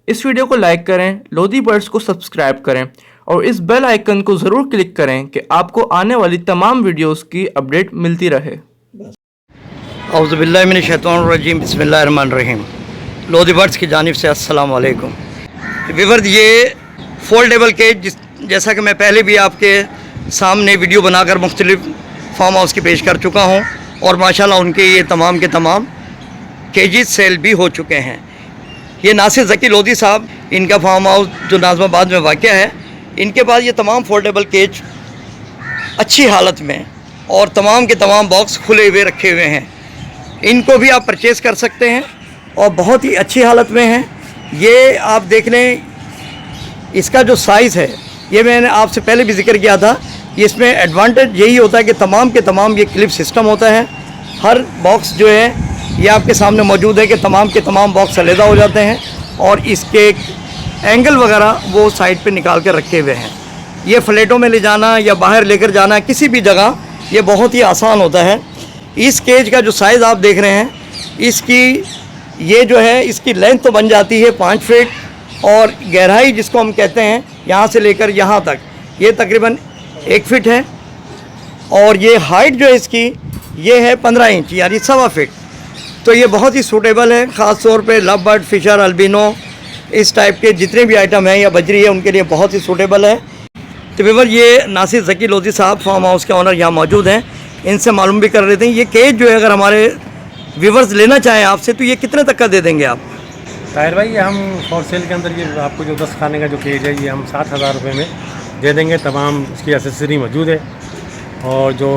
इस वीडियो को लाइक करें, लोधी बर्ड्स को सब्सक्राइब करें और इस बेल आइकन को ज़रूर क्लिक करें कि आपको आने वाली तमाम वीडियोस की अपडेट मिलती रहे। औज़ुबिल्लाहि मिनश्शैतानिर्रजीम, बिस्मिल्लाहिर्रहमानिर्रहीम। लोधी बर्ड्स की जानिब से अस्सलाम वालेकुम। व्यूअर्स, ये फोल्डेबल केज जैसा कि मैं पहले भी आपके सामने वीडियो बनाकर मुख्तलिफ फार्म हाउस की पेश कर चुका हूँ और माशाल्लाह उनके ये तमाम के तमाम केजेस सेल भी हो चुके हैं। ये नासिर ज़की लोधी साहब, इनका फार्म हाउस जो नाज़माबाद में वाक़ है, इनके पास ये तमाम फोल्डेबल केज अच्छी हालत में और तमाम के तमाम बॉक्स खुले हुए रखे हुए हैं। इनको भी आप परचेज़ कर सकते हैं और बहुत ही अच्छी हालत में हैं। ये आप देख लें, इसका जो साइज़ है, ये मैंने आपसे पहले भी जिक्र किया था। इसमें एडवांटेज यही होता है कि तमाम के तमाम ये क्लिप सिस्टम होता है। हर बॉक्स जो है ये आपके सामने मौजूद है कि तमाम के तमाम बॉक्स अलहदा हो जाते हैं और इसके एंगल वगैरह वो साइड पे निकाल कर रखे हुए हैं। ये फ्लैटों में ले जाना या बाहर लेकर जाना किसी भी जगह ये बहुत ही आसान होता है। इस केज का जो साइज़ आप देख रहे हैं, इसकी ये जो है, इसकी लेंथ तो बन जाती है 5 फीट और गहराई जिसको हम कहते हैं यहाँ से लेकर यहाँ तक ये तकरीबन 1 फीट है और ये हाइट जो है इसकी ये है 15 इंच यानी 1.25 फीट। तो ये बहुत ही सूटेबल है, ख़ास तौर पे लव बर्ड, फिशर, अल्बिनो, इस टाइप के जितने भी आइटम हैं या बजरी है उनके लिए बहुत ही सूटेबल है। तो व्यूअर, ये नासिर ज़की लोधी साहब फार्म हाउस के ऑनर यहाँ मौजूद हैं, इनसे मालूम भी कर लेते हैं। ये केज जो है अगर हमारे व्यूवर्स लेना चाहें आपसे तो ये कितने तक का दे देंगे आप? ताहिर भाई, ये हम फॉर सेल के अंदर ये आपको जो 10 खाने का जो केज है ये हम 7,000 रुपये में दे देंगे। तमाम उसकी एसेसरी मौजूद है और जो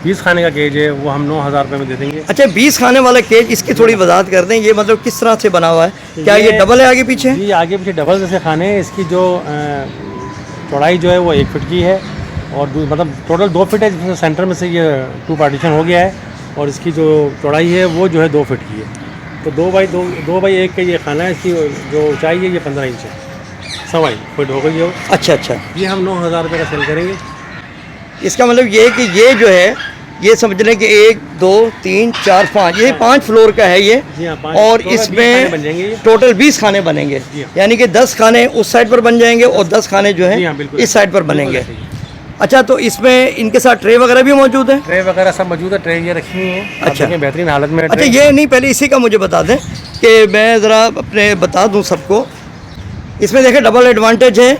20 खाने का केज है वो हम 9,000 रुपये में दे देंगे। अच्छा, 20 खाने वाला केज, इसकी थोड़ी वजाहत कर दें। ये मतलब किस तरह से बना हुआ है? क्या ये डबल है आगे पीछे? जी, आगे पीछे डबल जैसे खाने हैं। इसकी जो चौड़ाई जो है वो 1 फीट की है और मतलब टोटल 2 फीट है, जिसमें सेंटर में से ये 2 पार्टीशन हो गया है और इसकी जो चौड़ाई है वो जो है 2 फीट की है। तो 2 बाई 1 का ये खाना है। इसकी जो ऊंचाई है ये 15 इंच है, 1.25 फीट हो गई है। अच्छा अच्छा, ये हम 9,000 रुपये का सेल करेंगे। इसका मतलब ये है कि ये जो है, ये समझ लें कि 1 2 3 4 5 ये 5 फ्लोर का है ये। जी हाँ, 5 और बन इसमें जाएंगे ये। टोटल 20 खाने बनेंगे, यानी कि 10 खाने उस साइड पर बन जाएंगे और 10 खाने जो है इस साइड पर बनेंगे। अच्छा, तो इसमें इनके साथ ट्रे वगैरह भी मौजूद है? ट्रे वगैरह सब मौजूद है, ट्रे ये रखी हुई है। अच्छा, बेहतरीन हालत में। अच्छा, ये नहीं, पहले इसी का मुझे बता दें कि मैं ज़रा अपने बता दूं सबको। इसमें देखें, डबल एडवांटेज है,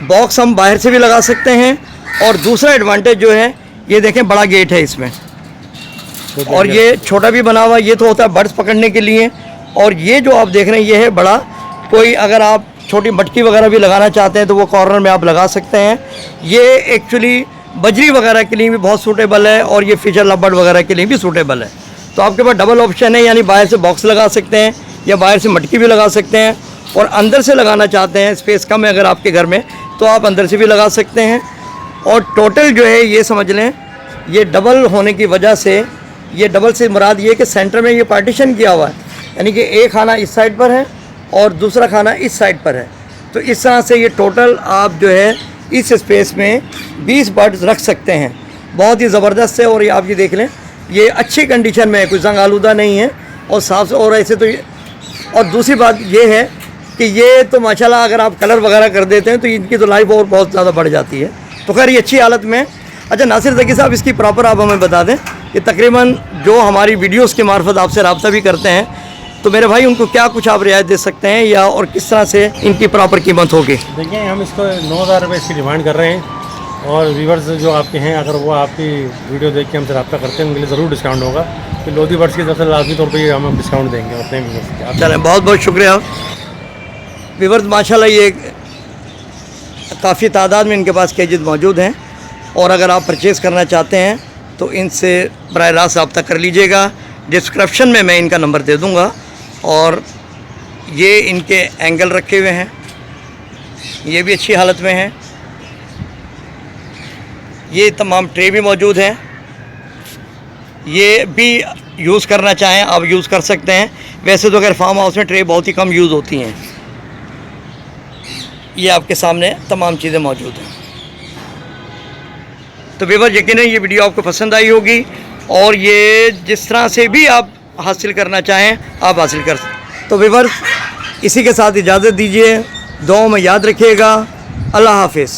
बॉक्स हम बाहर से भी लगा सकते हैं और दूसरा एडवांटेज जो है ये देखें, बड़ा गेट है इसमें और ये छोटा भी बना हुआ। ये तो होता है बर्ड्स पकड़ने के लिए और ये जो आप देख रहे हैं ये है बड़ा। कोई अगर आप छोटी मटकी वगैरह भी लगाना चाहते हैं तो वो कॉर्नर में आप लगा सकते हैं। ये एक्चुअली बजरी वगैरह के लिए भी बहुत सूटेबल है और ये फिशर लबर्ड वगैरह के लिए भी सूटेबल है। तो आपके पास डबल ऑप्शन है, यानी बाहर से बॉक्स लगा सकते हैं या बाहर से मटकी भी लगा सकते हैं और अंदर से लगाना चाहते हैं, स्पेस कम है अगर आपके घर में, तो आप अंदर से भी लगा सकते हैं। और टोटल जो है ये समझ लें, ये डबल होने की वजह से, ये डबल से मुराद ये कि सेंटर में ये पार्टीशन किया हुआ है, यानी कि एक खाना इस साइड पर है और दूसरा खाना इस साइड पर है। तो इस तरह से ये टोटल आप जो है इस स्पेस में 20 बर्ड्स रख सकते हैं। बहुत ही ज़बरदस्त है और ये आप ये देख लें, ये अच्छी कंडीशन में है, कोई जंग आलूदा नहीं है और साफ से। और ऐसे तो और दूसरी बात ये है कि ये तो माशाल्लाह अगर आप कलर वगैरह कर देते हैं तो इनकी तो लाइफ और बहुत ज़्यादा बढ़ जाती है। तो खैर ये अच्छी हालत में। अच्छा नासिर ज़की साहब, इसकी प्रॉपर आप हमें बता दें कि तकरीबन जो हमारी वीडियोस के मार्फत आपसे रब्ता भी करते हैं तो मेरे भाई उनको क्या कुछ आप रियायत दे सकते हैं या और किस तरह से इनकी प्रॉपर कीमत होगी? देखिए, हम इसको 9,000 रुपये इसकी डिमांड कर रहे हैं और व्यूवर्स जो आपके हैं, अगर वो आपकी वीडियो देख के हमसे रब्ता करते हैं उनके लिए ज़रूर डिस्काउंट होगा। तो लोधी बर्ड्स की तरफ से लाजमी तौर पर हम डिस्काउंट देंगे अपने व्यूवर्स। चलें, बहुत बहुत शुक्रिया व्यूवर्स। माशाल्लाह ये काफ़ी तादाद में इनके पास केजेस मौजूद हैं और अगर आप परचेज़ करना चाहते हैं तो इनसे बराह रास्त रब्ता कर लीजिएगा। डिस्क्रिप्शन में मैं इनका नंबर दे दूँगा। और ये इनके एंगल रखे हुए हैं, ये भी अच्छी हालत में हैं। ये तमाम ट्रे भी मौजूद हैं, ये भी यूज़ करना चाहें आप यूज़ कर सकते हैं। वैसे तो अगर फार्म हाउस में ट्रे बहुत ही कम यूज़ होती हैं। ये आपके सामने तमाम चीज़ें मौजूद हैं। तो व्यूअर्स, यकीनन ये वीडियो आपको पसंद आई होगी और ये जिस तरह से भी आप हासिल करना चाहें आप हासिल कर सकते। तो व्यूअर्स, इसी के साथ इजाज़त दीजिए, दुआओं में याद रखिएगा। अल्लाह हाफिज़।